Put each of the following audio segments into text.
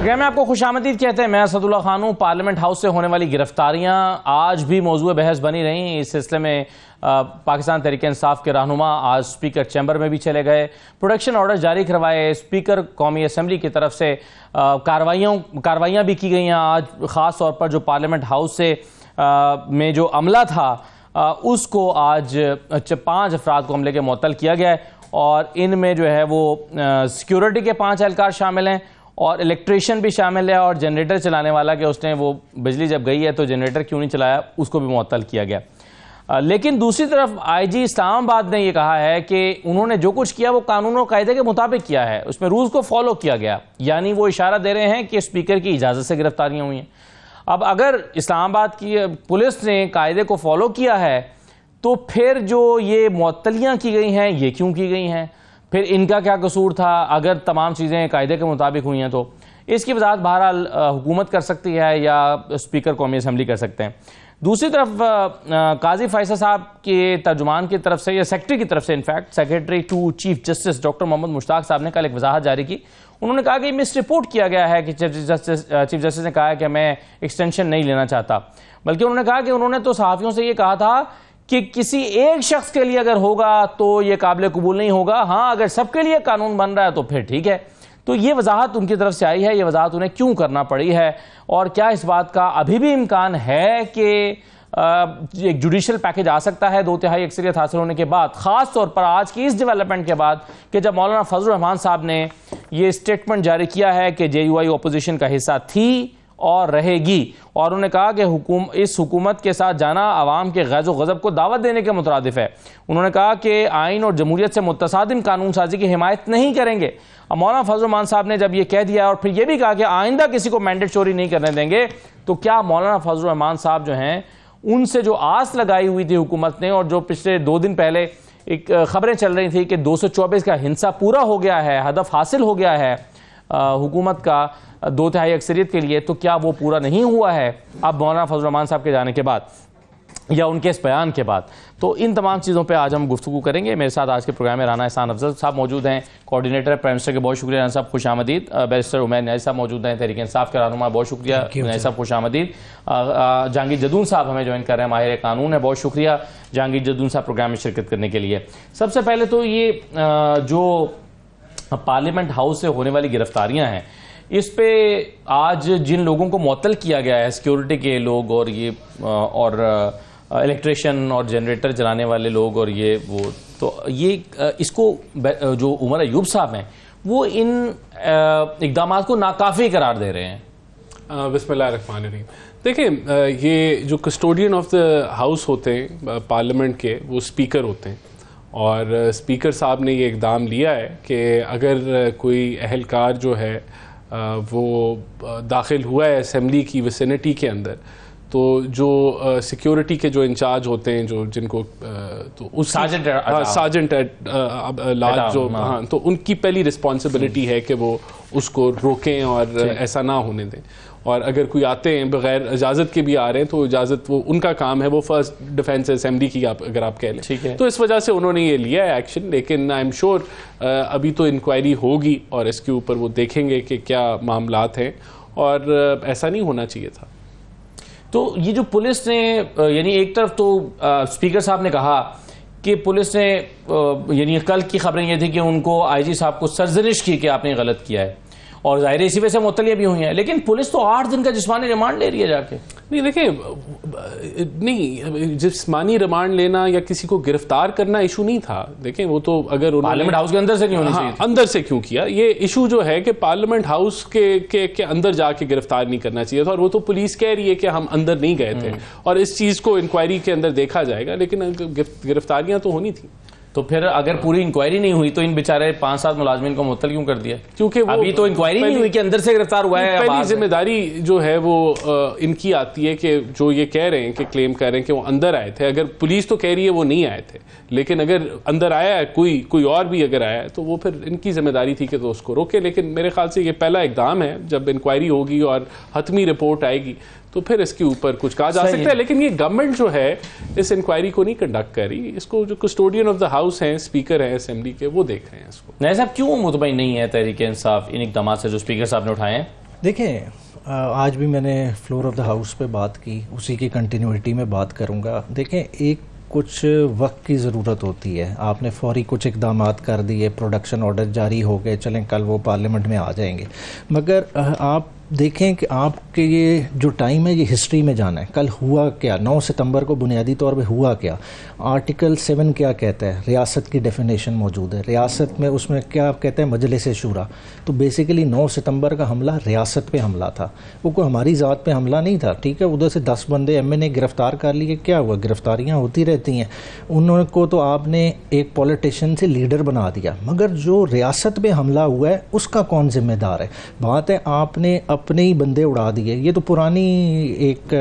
Programme में आपको खुशामदीद कहते हैं। मैं असदुल्ला खान हूं। पार्लियामेंट हाउस से होने वाली गिरफ्तारियां आज भी मौजूद बहस बनी रही। इस सिलसिले में पाकिस्तान तहरीक-ए-इंसाफ के रहनुमा आज स्पीकर चैम्बर में भी चले गए, प्रोटेक्शन ऑर्डर जारी करवाए, स्पीकर कौमी असम्बली की तरफ से कार्रवाइयाँ भी की गई हैं। आज ख़ास तौर पर जो पार्लियामेंट हाउस से में जो अमला था उसको आज 5 अफराद को अमले के मुअत्तल किया गया है और इनमें जो है वो सिक्योरिटी के 5 एहलकार शामिल हैं और इलेक्ट्रीशियन भी शामिल है और जनरेटर चलाने वाला कि उसने वो बिजली जब गई है तो जनरेटर क्यों नहीं चलाया उसको भी मुअत्तल किया गया। लेकिन दूसरी तरफ आईजी इस्लामाबाद ने ये कहा है कि उन्होंने जो कुछ किया वो कानून और कायदे के मुताबिक किया है, उसमें रूल्स को फॉलो किया गया। यानी वो इशारा दे रहे हैं कि स्पीकर की इजाज़त से गिरफ्तारियाँ हुई हैं। अब अगर इस्लामाबाद की पुलिस ने कायदे को फॉलो किया है तो फिर जो ये मुअत्तलियाँ की गई हैं ये क्यों की गई हैं, फिर इनका क्या कसूर था अगर तमाम चीज़ें कायदे के मुताबिक हुई हैं? तो इसकी वजाहत बहरहाल हुकूमत कर सकती है या स्पीकर कौमी असम्बली कर सकते हैं। दूसरी तरफ काजी फैसल साहब के तर्जुमान की तरफ से या सेक्रेटरी की तरफ से in fact secretary to chief justice doctor Mohammad Mushtaq साहब ने कल एक वजाहत जारी की। उन्होंने कहा कि मिस रिपोर्ट किया गया है कि चीफ जस्टिस ने कहा है कि मैं एक्सटेंशन नहीं लेना चाहता, बल्कि उन्होंने कहा कि उन्होंने तो सहाफ़ियों से ये कहा था कि किसी एक शख्स के लिए अगर होगा तो ये काबिल कबूल नहीं होगा, हाँ अगर सबके लिए कानून बन रहा है तो फिर ठीक है। तो ये वजाहत उनकी तरफ से आई है, ये वजाहत उन्हें क्यों करना पड़ी है और क्या इस बात का अभी भी इम्कान है कि एक जुडिशल पैकेज आ सकता है 2/3 अक्सरियत हासिल होने के बाद, ख़ास तौर पर आज की इस डेवलपमेंट के बाद कि जब मौलाना फजल रहमान साहब ने ये स्टेटमेंट जारी किया है कि JUI अपोजिशन का हिस्सा थी और रहेगी और उन्होंने कहा कि इस हुकूमत के साथ जाना आवाम के गैज़ व गज़ब को दावत देने के मुतरादिफ है। उन्होंने कहा कि आइन और जमहूरियत से मुतसादिम कानून साजी की हिमायत नहीं करेंगे। अब मौलाना फजल रहमान साहब ने जब ये कह दिया और फिर ये भी कहा कि आइंदा किसी को मैंडेट चोरी नहीं करने देंगे, तो क्या मौलाना फजल रहमान साहब जो हैं उनसे जो आस लगाई हुई थी हुकूमत ने और जो पिछले 2 दिन पहले एक खबरें चल रही थी कि 224 का हिंसा पूरा हो गया है, हदफ हासिल हो गया है हुकूमत का 2/3 अक्सरियत के लिए, तो क्या वो पूरा नहीं हुआ है अब मौलाना फजल रहमान साहब के जाने के बाद या उनके इस बयान के बाद? तो इन तमाम चीज़ों पे आज हम गुफ्तगू करेंगे। मेरे साथ आज के प्रोग्राम में राना एहसान अफजल साहब मौजूद हैं, कोऑर्डिनेटर प्राइम मिनिस्टर के, बहुत शुक्रिया राना साहब, खुश आमदीद। बैरिस्टर उमैर न्याज़ी साहब मौजूद हैं, तहरीक-ए-इंसाफ के रहनुमा, बहुत शुक्रिया न्याज़ी साहब, खुश आमदीद। जहांगीर जदून साहब हमें ज्वाइन कर रहे हैं, माहिर कानून है, बहुत शुक्रिया जहांगीर जदून साहब प्रोग्राम में शिरकत करने के लिए। सबसे पहले तो ये जो पार्लियामेंट हाउस से होने वाली गिरफ्तारियाँ हैं इस पे आज जिन लोगों को मुअत्तल किया गया है, सिक्योरिटी के लोग और ये और इलेक्ट्रिशियन और जनरेटर चलाने वाले लोग और ये वो, तो ये इसको जो उमर अयूब साहब हैं वो इन इक़दाम को नाकाफ़ी करार दे रहे हैं। बिस्मिल्लाहिर्रहमानिर्रहीम। देखिए, ये जो कस्टोडियन ऑफ द हाउस होते हैं पार्लियामेंट के, वो स्पीकर होते हैं और स्पीकर साहब ने ये इक़दाम लिया है कि अगर कोई अहलकार जो है वो दाखिल हुआ है असम्बली की विसिनिटी के अंदर, तो जो सिक्योरिटी के जो इंचार्ज होते हैं, जो जिनको तो उस सार्जेंट लार्ज जो, हाँ, तो उनकी पहली रिस्पॉन्सिबिलिटी है कि वो उसको रोकें और ऐसा ना होने दें। और अगर कोई आते हैं बगैर इजाज़त के भी आ रहे हैं तो इजाज़त वो उनका काम है, वो फर्स्ट डिफेंस असेंबली की अगर आप कह लें, तो इस वजह से उन्होंने ये लिया है एक्शन। लेकिन आई एम श्योर अभी तो इंक्वायरी होगी और इसके ऊपर वो देखेंगे कि क्या मामलात हैं और ऐसा नहीं होना चाहिए था। तो ये जो पुलिस ने यानी एक तरफ तो स्पीकर साहब ने कहा कि पुलिस ने यानी कल की खबरें ये थी कि उनको आईजी साहब को सरजनिश की कि आपने गलत किया है और ज़ाहिर इसी वजह से मुअत्तलियाँ भी हुई हैं, लेकिन पुलिस तो 8 दिन का जिस्मानी रिमांड ले रही है जाके। नहीं, देखिए, नहीं, जिस्मानी रिमांड लेना या किसी को गिरफ्तार करना इशू नहीं था। देखें, वो तो अगर पार्लियामेंट हाउस के अंदर से नहीं होनी चाहिए, अंदर से क्यों किया? ये इशू जो है कि पार्लियामेंट हाउस के अंदर जाके गिरफ्तार नहीं करना चाहिए था और वो तो पुलिस कह रही है कि हम अंदर नहीं गए थे और इस चीज़ को इंक्वायरी के अंदर देखा जाएगा, लेकिन गिरफ्तारियाँ तो होनी थी। तो फिर अगर पूरी इंक्वायरी नहीं हुई तो इन बेचारे 5-7 मुलाजमीन को मुअत्तल क्यों कर दिया? क्योंकि अभी तो इंक्वायरी नहीं हुई कि अंदर से गिरफ्तार हुआ है। पहली जिम्मेदारी जो है वो इनकी आती है कि जो ये कह रहे हैं कि क्लेम कर रहे हैं कि वो अंदर आए थे, अगर पुलिस तो कह रही है वो नहीं आए थे, लेकिन अगर अंदर आया है कोई और भी अगर आया है तो वो फिर इनकी जिम्मेदारी थी कि तो उसको रोके। लेकिन मेरे ख्याल से ये पहला इक़दाम है, जब इंक्वायरी होगी और हतमी रिपोर्ट आएगी तो फिर इसके ऊपर कुछ कहा जा सकता है। लेकिन ये गवर्नमेंट जो है इस इंक्वायरी को नहीं कंडक्ट कर रही, इसको जो कस्टोडियन ऑफ द हाउस हैं, स्पीकर हैं असेंबली के, वो देख रहे हैं इसको। नहीं साहब, क्यों मुतमईन नहीं है तहरीक इंसाफ इन इक़दामात से जो स्पीकर साहब ने उठाए हैं? देखें, आज भी मैंने फ्लोर ऑफ द हाउस पे बात की, उसी की कंटिन्यूटी में बात करूंगा। देखें, एक कुछ वक्त की ज़रूरत होती है। आपने फौरी कुछ इकदाम कर दिए, प्रोडक्शन ऑर्डर जारी हो गए, चलें कल वो पार्लियामेंट में आ जाएंगे, मगर आप देखें कि आपके ये जो टाइम है ये हिस्ट्री में जाना है। कल हुआ क्या, 9 सितंबर को बुनियादी तौर पे हुआ क्या, आर्टिकल 7 क्या कहता है, रियासत की डेफिनेशन मौजूद है। रियासत में उसमें क्या कहते हैं, मजलिस शूरा। तो बेसिकली 9 सितंबर का हमला रियासत पे हमला था, वो कोई हमारी ज़ात पे हमला नहीं था। ठीक है, उधर से 10 बंदे एमए ने गिरफ्तार कर लिए, क्या हुआ, गिरफ्तारियाँ होती रहती हैं। उनको तो आपने एक पॉलिटिशियन से लीडर बना दिया, मगर जो रियासत पे हमला हुआ है उसका कौन जिम्मेदार है। बात है आपने अपने ही बंदे उड़ा दिए। ये तो पुरानी एक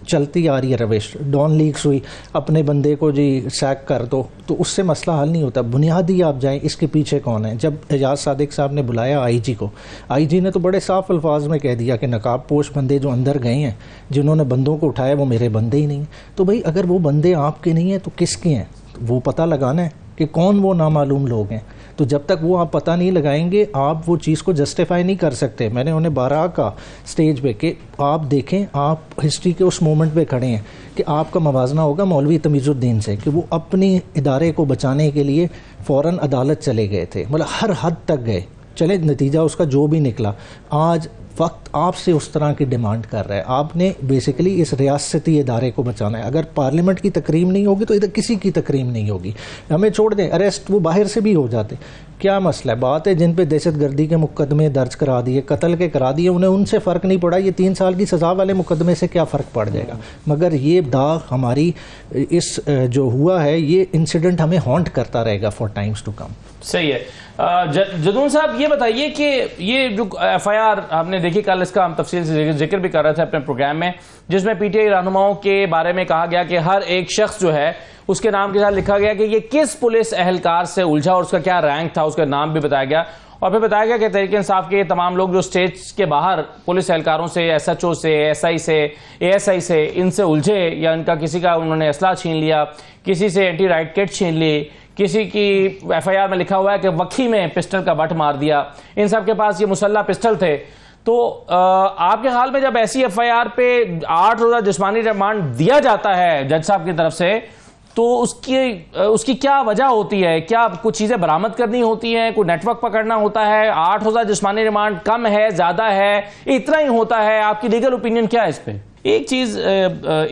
चलती आ रही है रविश, डॉन लीक्स हुई, अपने बंदे को जी सैक कर दो, तो उससे मसला हल नहीं होता। बुनियादी आप जाएं इसके पीछे कौन है। जब एजाज सादिक साहब ने बुलाया आईजी को, आईजी ने तो बड़े साफ अल्फाज में कह दिया कि नकाब पोश बंदे जो अंदर गए हैं, जिन्होंने बंदों को उठाया, वो मेरे बंदे ही नहीं हैं। तो भाई अगर वो बंदे आपके नहीं हैं तो किसके हैं, तो वो पता लगाना है कि कौन वो नामालूम लोग हैं। तो जब तक वो आप पता नहीं लगाएंगे, आप वो चीज़ को जस्टिफाई नहीं कर सकते। मैंने उन्हें 12 का स्टेज पे कि आप देखें, आप हिस्ट्री के उस मोमेंट पे खड़े हैं कि आपका मवाजना होगा मौलवी तमीज़ुद्दीन से, कि वो अपनी इदारे को बचाने के लिए फ़ौरन अदालत चले गए थे, मतलब हर हद तक गए। चले नतीजा उसका जो भी निकला, आज वक्त आपसे उस तरह की डिमांड कर रहा है। आपने बेसिकली इस रियासती इदारे को बचाना है। अगर पार्लियामेंट की तकरीम नहीं होगी तो इधर किसी की तकरीम नहीं होगी। हमें छोड़ दें, अरेस्ट वो बाहर से भी हो जाते, क्या मसला है। बात है जिन पे दहशतगर्दी के मुकदमे दर्ज करा दिए, कत्ल के करा दिए, उन्हें उनसे फ़र्क नहीं पड़ा। ये 3 साल की सज़ा वाले मुकदमे से क्या फ़र्क पड़ जाएगा। मगर ये दाग हमारी इस जो हुआ है, ये इंसिडेंट हमें हॉन्ट करता रहेगा फॉर टाइम्स टू कम। सही है। जदून साहब, ये बताइए कि ये जो एफआईआर आपने देखी, कल इसका हम तफसील से जिक्र भी कर रहे थे अपने प्रोग्राम में, जिसमें पीटीआई रहनुमाओं के बारे में कहा गया कि हर एक शख्स जो है उसके नाम के साथ लिखा गया कि ये किस पुलिस एहलकार से उलझा और उसका क्या रैंक था, उसका नाम भी बताया गया। और फिर बताया गया कि तहरीक-ए-इंसाफ के तमाम लोग जो स्टेज के बाहर पुलिस एहलकारों से, एसएचओ से, एसआई से, एएसआई से, इनसे उलझे, या इनका किसी का उन्होंने असला छीन लिया, किसी से एंटी राइट किट छीन ली, किसी की एफआईआर में लिखा हुआ है कि वक्की में पिस्टल का बट मार दिया, इन सब के पास ये मुसल्ला पिस्टल थे। तो आपके ख्याल में जब ऐसी एफआईआर पे 8 रोजा जिस्मानी रिमांड दिया जाता है जज साहब की तरफ से, तो उसकी क्या वजह होती है? क्या कुछ चीजें बरामद करनी होती हैं, कोई नेटवर्क पकड़ना होता है? 8 रोजा जिस्मानी रिमांड कम है, ज्यादा है, इतना ही होता है? आपकी लीगल ओपिनियन क्या है इस पे? एक चीज़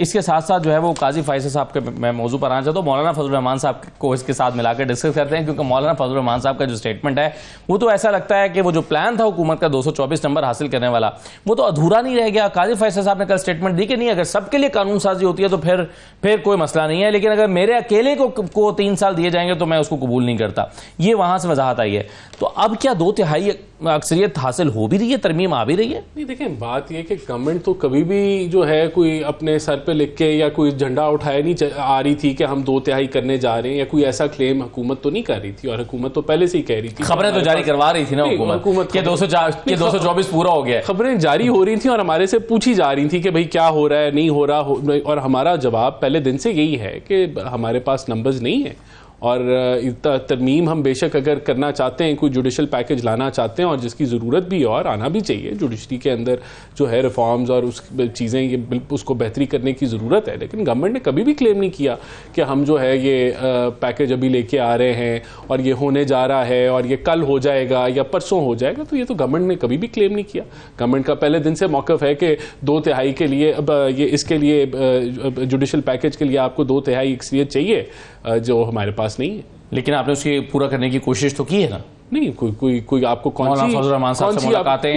इसके साथ साथ जो है वो काजी फैसल साहब के मैं मौजू पर आना चाहता हूँ। मौलाना फजल रहमान साहब को इसके साथ मिलाकर डिस्कस करते हैं, क्योंकि मौलाना फजल रहमान साहब का जो स्टेटमेंट है वो तो ऐसा लगता है कि वो जो प्लान था हुकूमत का 224 नंबर हासिल करने वाला, वो तो अधूरा नहीं रह गया। काजी फैसल साहब ने कल स्टेटमेंट दी कि नहीं, अगर सबके लिए कानून साजी होती है तो फिर कोई मसला नहीं है, लेकिन अगर मेरे अकेले को 3 साल दिए जाएंगे तो मैं उसको कबूल नहीं करता। ये वहां से वजाहत आई है। तो अब क्या 2/3 अक्सरियत हासिल हो भी रही है, तरमीम आ भी रही है? नहीं, देखें, बात यह कि गवर्नमेंट तो कभी भी जो है कोई अपने सर पे लिख के या कोई झंडा उठाए नहीं आ रही थी कि हम 2/3 करने जा रहे हैं, या कोई ऐसा क्लेम हुकूमत तो नहीं कर रही थी। और हुकूमत तो पहले से ही कह रही थी, खबरें तो जारी करवा रही थी ना हुकूमत कि 224 पूरा हो गया। खबरें जारी हो रही थी और हमारे से पूछी जा रही थी कि भाई क्या हो रहा है, नहीं हो रहा। और हमारा जवाब पहले दिन से यही है कि हमारे पास नंबर्स नहीं है। और तरमीम हम बेशक अगर करना चाहते हैं, कोई जुडिशल पैकेज लाना चाहते हैं, और जिसकी ज़रूरत भी है और आना भी चाहिए, जुडिशरी के अंदर जो है रिफॉर्म्स और उस चीज़ें ये उसको बेहतरी करने की ज़रूरत है। लेकिन गवर्नमेंट ने कभी भी क्लेम नहीं किया कि हम जो है ये पैकेज अभी लेके आ रहे हैं और ये होने जा रहा है और ये कल हो जाएगा या परसों हो जाएगा। तो ये तो गवर्नमेंट ने कभी भी क्लेम नहीं किया। गवर्नमेंट का पहले दिन से मौक़िफ़ है कि 2/3 के लिए, अब ये इसके लिए जुडिशल पैकेज के लिए आपको 2/3 अक्सरियत चाहिए, जो हमारे पास नहीं है। लेकिन आपने उसकी पूरा करने की कोशिश तो की है ना? नहीं, कोई आपको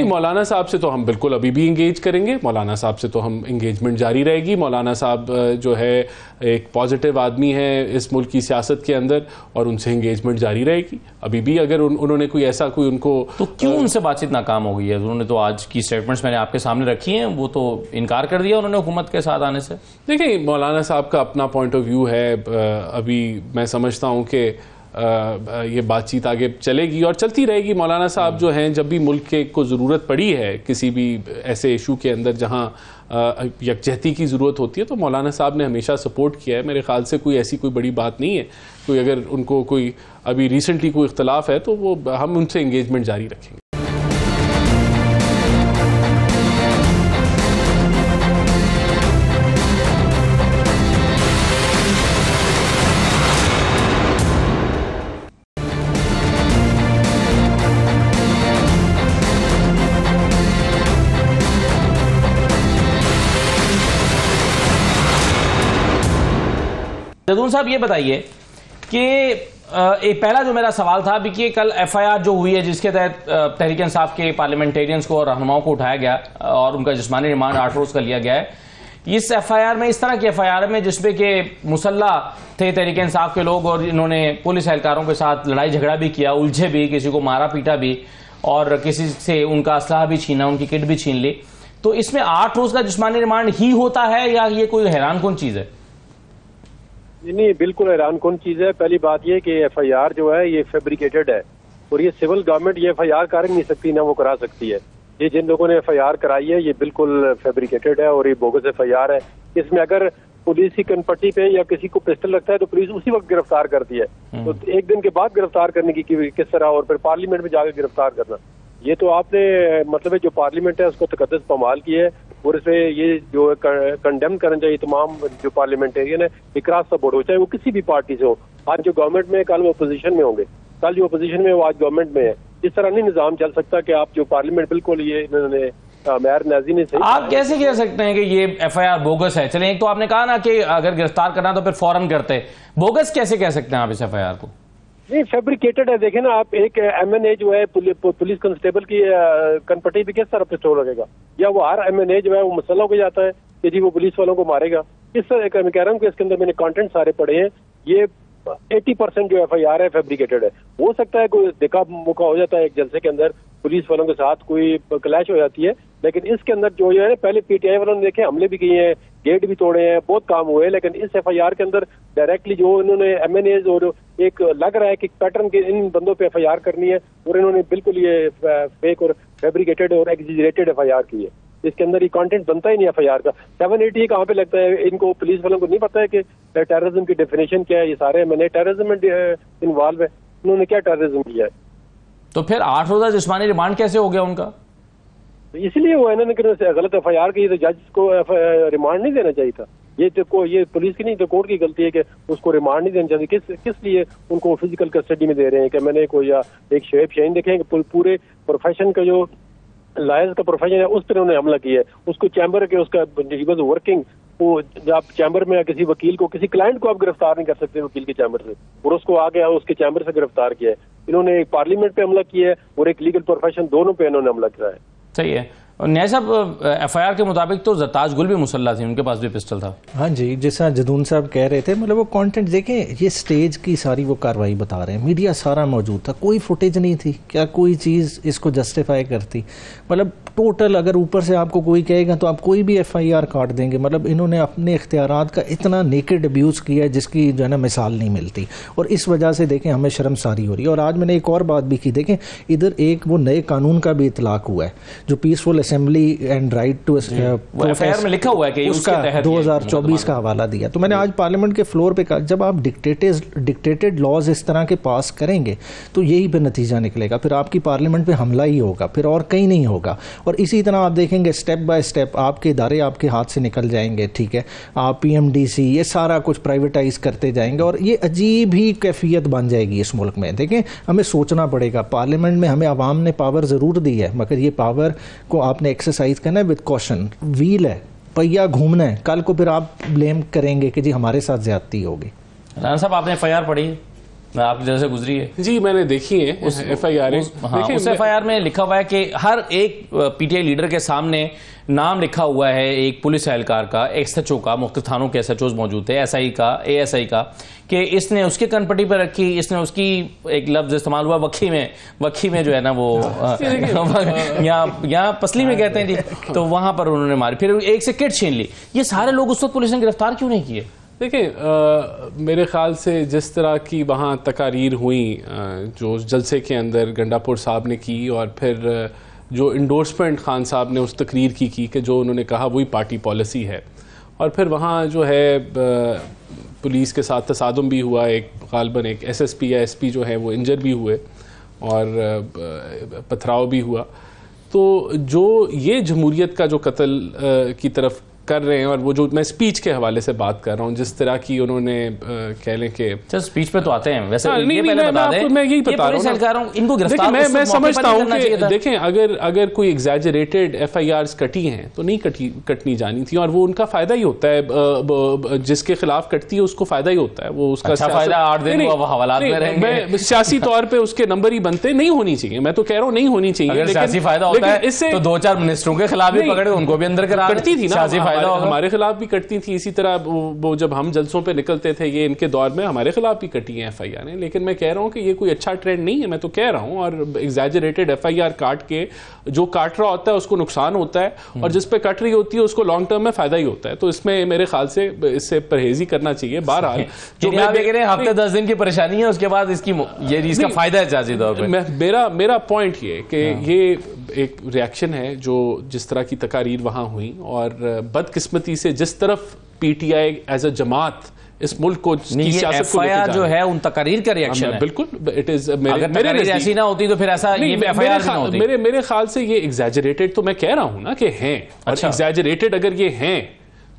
मौलाना साहब से तो हम बिल्कुल अभी भी इंगेज करेंगे। मौलाना साहब से तो हम इंगेजमेंट जारी रहेगी। मौलाना साहब जो है एक पॉजिटिव आदमी है इस मुल्क की सियासत के अंदर, और उनसे इंगेजमेंट जारी रहेगी अभी भी। अगर उन्होंने कोई ऐसा कोई उनको, तो क्यों उनसे बातचीत नाकाम हो गई है? उन्होंने तो आज की स्टेटमेंट्स मैंने आपके सामने रखी हैं, वो तो इनकार कर दिया उन्होंने हुकूमत के साथ आने से। देखिए, मौलाना साहब का अपना पॉइंट ऑफ व्यू है। अभी मैं समझता हूँ कि ये बातचीत आगे चलेगी और चलती रहेगी। मौलाना साहब जो हैं, जब भी मुल्क को ज़रूरत पड़ी है किसी भी ऐसे इशू के अंदर जहां यकजहती की ज़रूरत होती है, तो मौलाना साहब ने हमेशा सपोर्ट किया है। मेरे ख्याल से कोई ऐसी कोई बड़ी बात नहीं है। कोई अगर उनको कोई अभी रिसेंटली कोई इख्तलाफ है तो वो हम उनसे इंगेजमेंट जारी रखेंगे। जदून साहब ये बताइए कि एक पहला जो मेरा सवाल था अभी कि कल एफआईआर जो हुई है जिसके तहत तहरीक इंसाफ के पार्लियामेंटेरियंस को और रहनुमाओं को उठाया गया और उनका जिस्मानी रिमांड 8 रोज का लिया गया है, इस एफआईआर में, इस तरह की एफआईआर में जिसमें कि मुसल्ला थे तहरीक इंसाफ के लोग और इन्होंने पुलिस एहलकारों के साथ लड़ाई झगड़ा भी किया, उलझे भी, किसी को मारा पीटा भी और किसी से उनका असलाह भी छीना, उनकी किट भी छीन ली, तो इसमें 8 रोज का जिस्मानी रिमांड ही होता है या ये कोई हैरान कौन चीज है? नहीं, बिल्कुल हैरान कौन चीज है। पहली बात ये कि एफआईआर जो है ये फैब्रिकेटेड है और ये सिविल गवर्नमेंट ये एफआईआर कर नहीं सकती, ना वो करा सकती है। ये जिन लोगों ने एफआईआर कराई है ये बिल्कुल फैब्रिकेटेड है और ये बोगस एफआईआर है। इसमें अगर पुलिस की कनपट्टी पे या किसी को पिस्टल लगता है तो पुलिस उसी वक्त गिरफ्तार करती है, तो एक दिन के बाद गिरफ्तार करने की किस तरह, और फिर पार्लियामेंट में जाकर गिरफ्तार करना, ये तो आपने मतलब है जो पार्लियामेंट है उसको तकद्दुस पमाल की है और इसे ये जो कंडेम करना चाहिए तमाम जो पार्लियामेंटेरियन है इकरार सपोर्ट हो, चाहे वो किसी भी पार्टी से हो। आज जो गवर्नमेंट में, कल वो अपोजिशन में होंगे, कल जो अपोजिशन में वो आज गवर्नमेंट में है। इस तरह नहीं निजाम चल सकता कि आप जो पार्लियामेंट बिल्कुल ये इन्होंने मेयर नाजी ने सही। आप कैसे कह सकते हैं कि ये एफआईआर बोगस है? चलिए, एक तो आपने कहा ना कि अगर गिरफ्तार करना तो फिर फौरन करते, बोगस कैसे कह सकते हैं आप इस एफआईआर को? नहीं, फैब्रिकेटेड है। देखें ना आप, एक एमएनए जो है पुलिस कांस्टेबल की कनपट्टी पे किस तरह पिस्टल लगेगा, या वो हर एमएनए जो है वो मसला हो जाता है कि जी वो पुलिस वालों को मारेगा। इस तरह मैं कह रहा हूँ कि इसके अंदर मैंने कंटेंट सारे पढ़े हैं, ये 80% जो एफआईआर है फैब्रिकेटेड है। हो सकता है कोई देखा मौका हो जाता है एक जलसे के अंदर पुलिस वालों के साथ कोई क्लैश हो जाती है, लेकिन इसके अंदर जो है ना, पहले पीटीआई वालों ने देखे हमले भी किए हैं, गेट भी तोड़े हैं, बहुत काम हुए, लेकिन इस एफआईआर के अंदर डायरेक्टली जो इन्होंने एमएनए और एक लग रहा है कि पैटर्न के इन बंदों पे एफआईआर करनी है और इन्होंने बिल्कुल ये फेक और फैब्रिकेटेड और एग्जीजरेटेड एफआईआर की है। इसके अंदर ये कंटेंट बनता ही नहीं एफआईआर का। 780 कहाँ पे लगता है? इनको पुलिस वालों को नहीं पता है कि टेररिज्म की डेफिनेशन क्या है? ये सारे मैंने टेररिज्म में इन्वॉल्व है, उन्होंने क्या टेररिज्म किया है? तो फिर 8 रोजा जिस्मानी रिमांड कैसे हो गया उनका? इसलिए वो इन्होंने गलत एफआईआर की, तो जज को रिमांड नहीं देना चाहिए था। ये पुलिस की नहीं तो कोर्ट की गलती है कि उसको रिमांड नहीं देना चाहिए। किस लिए उनको फिजिकल कस्टडी में दे रहे हैं? कि मैंने कोई या एक शेप शाइन देखें कि पूरे प्रोफेशन का जो लॉयर्स का प्रोफेशन है उस पर उन्होंने हमला किया है। उसको चैम्बर के उसका ही वाज वर्किंग, वो जब चैम्बर में किसी वकील को, किसी क्लाइंट को आप गिरफ्तार नहीं कर सकते वकील के चैम्बर से, और उसको आ गया उसके चैम्बर से गिरफ्तार किया है। इन्होंने एक पार्लियामेंट पे हमला किया है और एक लीगल प्रोफेशन, दोनों पे इन्होंने हमला किया है। सही है। और न्याय साहब, एफआईआर के मुताबिक तो जरताज गुल भी मुसल्ला थी, उनके पास भी पिस्टल था। हाँ जी, जैसा जदून साहब कह रहे थे, मतलब वो कंटेंट देखें, ये स्टेज की सारी वो कार्रवाई बता रहे हैं, मीडिया सारा मौजूद था, कोई फुटेज नहीं थी, क्या कोई चीज़ इसको जस्टिफाई करती? मतलब टोटल अगर ऊपर से आपको कोई कहेगा तो आप कोई भी एफआईआर काट देंगे। मतलब इन्होंने अपने इख्तियारात का इतना नेकेड अब्यूज़ किया है जिसकी जो है ना मिसाल नहीं मिलती, और इस वजह से देखें हमें शर्मसारी हो रही है। और आज मैंने एक और बात भी की, देखें इधर एक वो नए कानून का भी इतलाक हुआ है जो peaceful assembly and right to FIR में लिखा हुआ है कि उसका 2024 का हवाला दिया। तो मैंने आज पार्लियामेंट के फ्लोर पे कहा, जब आप डिक्टेटेड लॉज इस तरह के पास करेंगे तो यही पे नतीजा निकलेगा, फिर आपकी पार्लियामेंट पे हमला ही होगा, फिर और कहीं नहीं होगा। और इसी तरह आप देखेंगे स्टेप बाय स्टेप आपके इदारे आपके हाथ से निकल जाएंगे, ठीक है, आप पीएमडीसी ये सारा कुछ प्राइवेटाइज करते जाएंगे और ये अजीब ही कैफियत बन जाएगी इस मुल्क में। देखें, हमें सोचना पड़ेगा, पार्लियामेंट में हमें आवाम ने पावर ज़रूर दी है, मगर ये पावर को आपने एक्सरसाइज करना है विद कॉशन। व्हील है, पहिया घूमना है, कल को फिर आप ब्लेम करेंगे कि जी हमारे साथ ज्यादती होगी। राना साहब, आपने एफआईआर पढ़ी, आपकी जगह से गुजरी है? जी, मैंने देखी है उस एफआईआर। उस एफआईआर में लिखा हुआ है कि हर एक पीटीआई लीडर के सामने नाम लिखा हुआ है एक पुलिस एहलकार का, एसएचओ का, मुख्तलिफ थानों के एसएचओ मौजूद थे, एसआई का, एएसआई का, कि इसने उसके कनपट्टी पर रखी, इसने उसकी, एक लफ्ज इस्तेमाल हुआ वक्की में जो है ना वो यहाँ पसली में कहते हैं जी, तो वहां पर उन्होंने मारी, फिर एक से किट छीन ली। ये सारे लोग उस वक्त पुलिस ने गिरफ्तार क्यों नहीं किए? देखिए, मेरे ख्याल से जिस तरह की वहाँ तकारीर हुई जो जलसे के अंदर गंडापुर साहब ने की, और फिर जो इंडोर्समेंट खान साहब ने उस तकरीर की कि जो उन्होंने कहा वही पार्टी पॉलिसी है, और फिर वहाँ जो है पुलिस के साथ तसादुम भी हुआ, एक गालबन एक एसएसपी या एसपी जो है वो इंजर भी हुए और पथराव भी हुआ। तो जो ये जमहूरियत का जो कत्ल की तरफ कर रहे हैं, और वो जो मैं स्पीच के हवाले से बात कर रहा हूँ, जिस तरह की उन्होंने कह लें कि स्पीच पे तो आते हैं वैसे। नहीं, मैं यही बता रहा हूँ, इनको गिरफ्तार मैं समझता हूँ कि देखें, अगर कोई एग्जैजरेटेड FIRs कटी हैं तो नहीं कटनी जानी थी, और वो उनका फायदा ही होता है, जिसके खिलाफ कटती है उसको फायदा ही होता है, वो उसका फायदा 8 दिन वो हवालात में रहेंगे, सियासी तौर पे उसके नंबर ही बनते, नहीं होनी चाहिए। मैं तो कह रहा हूँ नहीं होनी चाहिए। अगर सियासी फायदा होता है इससे तो 2-4 मिनिस्टरों के खिलाफ भी पकड़े, उनको भी अंदर करा करती थी ना, हमारे खिलाफ भी कटती थी। इसी तरह वो जब हम जलसों पे निकलते थे, ये इनके दौर में हमारे खिलाफ भी कटी है FIR ने। लेकिन मैं कह रहा हूँ कि ये कोई अच्छा ट्रेंड नहीं है, मैं तो कह रहा हूँ। और एग्जैजरेटेड FIR काट के जो काट रहा होता है उसको नुकसान होता है, और जिस पे कट रही होती है उसको लॉन्ग टर्म में फायदा ही होता है। तो इसमें मेरे ख्याल से इससे परहेज ही करना चाहिए। बहरहाल जो मैं कह रहे हैं हफ्ते 10 दिन की परेशानी है, उसके बाद इसका फायदा है सियासी तौर पे। मेरा पॉइंट ये कि ये एक रिएक्शन है जो जिस तरह की तकारीर वहां हुई, और बदकिस्मती से जिस तरफ PTI एज अ जमात इस मुल्क को की सियासत को FIR जो है उन तकारीर का रिएक्शन है। बिल्कुल, इट इज मेरे ऐसी ना होती तो फिर ऐसा ये FIR ना होती। मेरे ख्याल से ये एग्जैजरेटेड तो मैं कह रहा हूं ना कि हैं, और एग्जैजरेटेड अगर ये हैं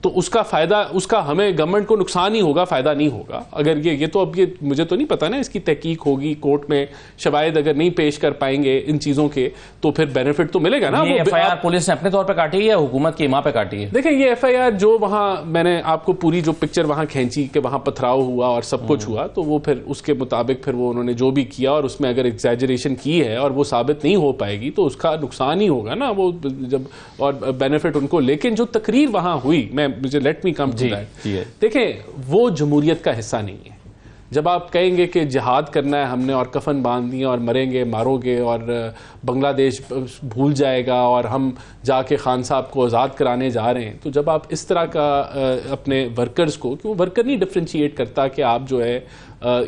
तो उसका फायदा, उसका हमें गवर्नमेंट को नुकसान ही होगा, फायदा नहीं होगा। अगर ये तो अब ये मुझे तो नहीं पता ना, इसकी तहकीक होगी कोर्ट में, शवायद अगर नहीं पेश कर पाएंगे इन चीजों के तो फिर बेनिफिट तो मिलेगा ना। ये FIR पुलिस ने अपने तौर पे काटी है या हुकूमत की इमा पे काटी है? देखिए, ये FIR जो वहां मैंने आपको पूरी जो पिक्चर वहां खींची कि वहां पथराव हुआ और सब कुछ हुआ, तो वो फिर उसके मुताबिक फिर वो उन्होंने जो भी किया, और उसमें अगर एग्जैजरेशन की है और वो साबित नहीं हो पाएगी तो उसका नुकसान ही होगा ना वो जब, और बेनिफिट उनको। लेकिन जो तकरीर वहां हुई, मुझे let me come to that, देखें वो जमहूरियत का हिस्सा नहीं है। जब आप कहेंगे कि जिहाद करना है हमने और कफन बांध दिए और मरेंगे मारोगे और बांग्लादेश भूल जाएगा और हम जाके खान साहब को आज़ाद कराने जा रहे हैं, तो जब आप इस तरह का अपने वर्कर्स को, क्यों वर्कर नहीं डिफ्रेंशिएट करता कि आप जो है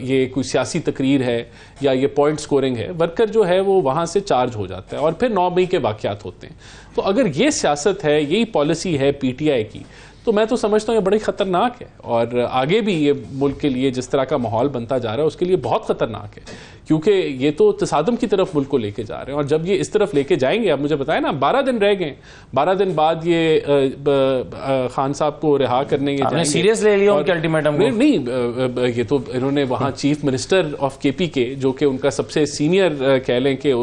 ये कोई सियासी तकरीर है या ये पॉइंट स्कोरिंग है, वर्कर जो है वो वहाँ से चार्ज हो जाता है और फिर 9 मई के वाक़यात होते हैं। तो अगर ये सियासत है, यही पॉलिसी है PTI की, तो मैं तो समझता हूँ ये बड़ी ख़तरनाक है, और आगे भी ये मुल्क के लिए जिस तरह का माहौल बनता जा रहा है उसके लिए बहुत ख़तरनाक है, क्योंकि ये तो तसादम की तरफ मुल्क को लेके जा रहे हैं। और जब ये इस तरफ लेके जाएंगे, अब मुझे बताया ना 12 दिन रह गए, 12 दिन बाद ये खान साहब को रिहा करने के जाएंगे। सीरियस ले लिया उनके अल्टीमेटम को? नहीं, ये तो इन्होंने वहाँ चीफ मिनिस्टर ऑफ KP के, जो कि उनका सबसे सीनियर कह लें कि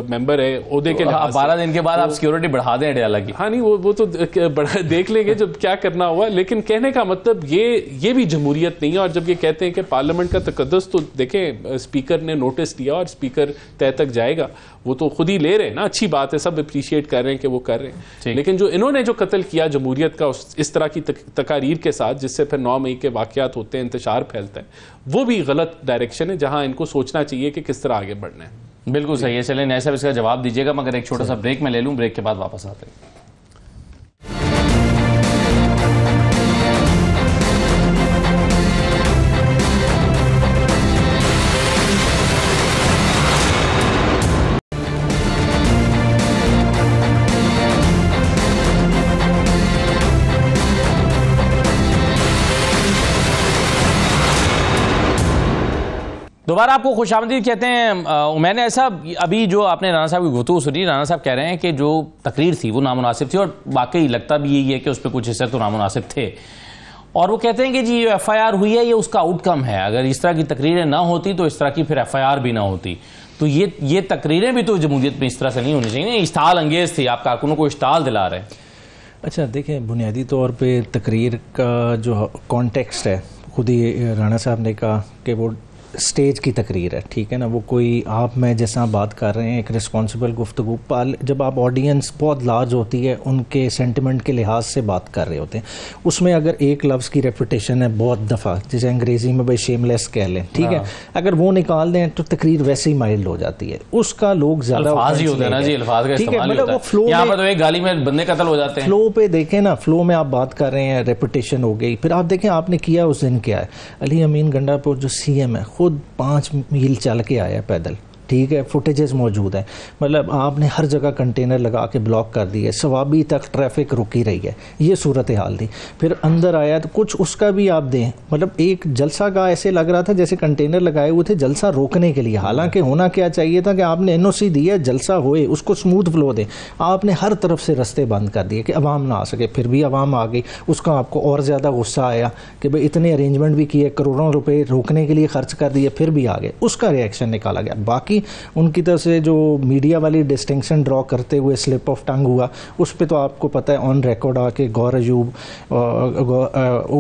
मेंबर है ओहदे के, 12 दिन के बाद आप सिक्योरिटी बढ़ा दें डेला की? हाँ नहीं, वो तो देख लेंगे जब क्या करना हुआ। लेकिन कहने का मतलब ये भी जमहूरियत नहीं है। और जब ये कहते हैं कि पार्लियामेंट का तकद्दुस, तो देखें स्पीकर ने नोटिस दिया और स्पीकर तय तक जाएगा, वो तो खुद ही ले रहे हैं ना, अच्छी बात है, सब अप्रिशिएट कर रहे हैं कि वो कर रहे हैं। लेकिन जो इन्होंने जो कत्ल किया जमहूरियत का इस तरह की तकारीर के साथ, जिससे फिर 9 मई के वाक़यात होते हैं, इंतशार फैलता है, वो भी गलत डायरेक्शन है, जहां इनको सोचना चाहिए कि किस तरह आगे बढ़ना है। बिल्कुल सही है। चलें, नए साहब इसका जवाब दीजिएगा, मगर एक छोटा सा ब्रेक में ले लूँ, ब्रेक के बाद वापस आते हैं। दोबारा आपको खुशामदीद कहते हैं। मैंने ऐसा अभी जो आपने राना साहब की गुफ्तगू सुनी, राना साहब कह रहे हैं कि जो तकरीर थी वो नामुनासिब थी, और वाकई लगता भी यही है कि उस पर कुछ हिस्से तो नामुनासिब थे। और वो कहते हैं कि जी ये FIR हुई है, ये उसका आउटकम है। अगर इस तरह की तकरीरें ना होती तो इस तरह की फिर FIR भी ना होती। तो ये तकरीरें भी तो जमहूरियत में इस तरह से नहीं होनी चाहिए। इश्ताल अंगेज थी, आप कारकुनों को इश्ताल दिला रहे हैं। अच्छा देखें, बुनियादी तौर पे तकरीर का जो कॉन्टेक्स्ट है, खुद ही राना साहब ने कहा कि वो स्टेज की तकरीर है, ठीक है ना। वो कोई आप मैं जैसा बात कर रहे हैं, एक रिस्पॉन्सिबल गुफ्तगू, जब आप ऑडियंस बहुत लार्ज होती है, उनके सेंटिमेंट के लिहाज से बात कर रहे होते हैं, उसमें अगर एक लफ्ज़ की रेपुटेशन है बहुत दफ़ा, जैसे अंग्रेज़ी में भाई शेमलेस कह लें, ठीक है, अगर वो निकाल दें तो तकरीर वैसे ही माइल्ड हो जाती है। उसका लोग ज़्यादा फ्लो में बंदे कत्ल हो जाते हैं। फ्लो पे देखें ना, फ्लो में आप बात कर रहे हैं, रेपुटेशन हो गई। फिर आप देखें आपने किया उस दिन क्या है, अली अमीन गंडापुर जो CM है, खुद 5 मील चल के आया पैदल, ठीक है, फुटेजेस मौजूद हैं, मतलब आपने हर जगह कंटेनर लगा के ब्लॉक कर दिए, सवाबी तक ट्रैफिक रुकी रही है, ये सूरत हाल थी। फिर अंदर आया तो कुछ उसका भी आप दें, मतलब एक जलसा का ऐसे लग रहा था जैसे कंटेनर लगाए हुए थे जलसा रोकने के लिए, हालांकि होना क्या चाहिए था कि आपने एनओसी दी है, जलसा होए, उसको स्मूथ फ्लो दे, आपने हर तरफ से रास्ते बंद कर दिए कि अवाम ना आ सके। फिर भी अवाम आ गई, उसका आपको और ज़्यादा गुस्सा आया कि भाई इतने अरेंजमेंट भी किए, करोड़ों रुपए रोकने के लिए खर्च कर दिए, फिर भी आ गए, उसका रिएक्शन निकाला गया। बाकी उनकी तरफ से जो मीडिया वाली डिस्टिंक्शन ड्रॉ करते हुए स्लिप ऑफ टंग हुआ, उस पर तो आपको पता है ऑन रिकॉर्ड आके